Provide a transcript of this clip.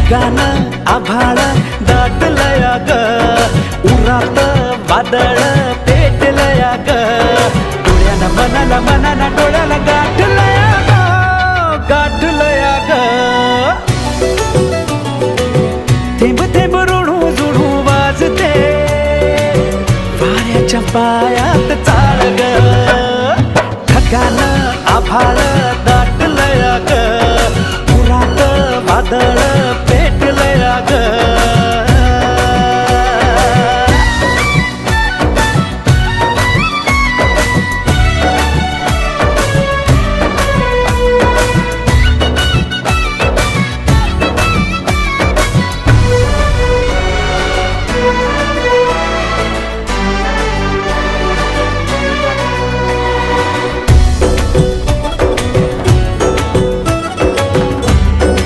ढगान आभाळ दाटलया ग, उरात वादळ पेटलया ग, डोळ्याला मनाला मनाला डोळ्याला गाठलया ग, गाठलया ग. थेंब थेंब ऋणू जुणू वाजते, वाऱ्याच्या पायात चाळ ग, ढगान आभाळ दाटलया ग, उरात वादळ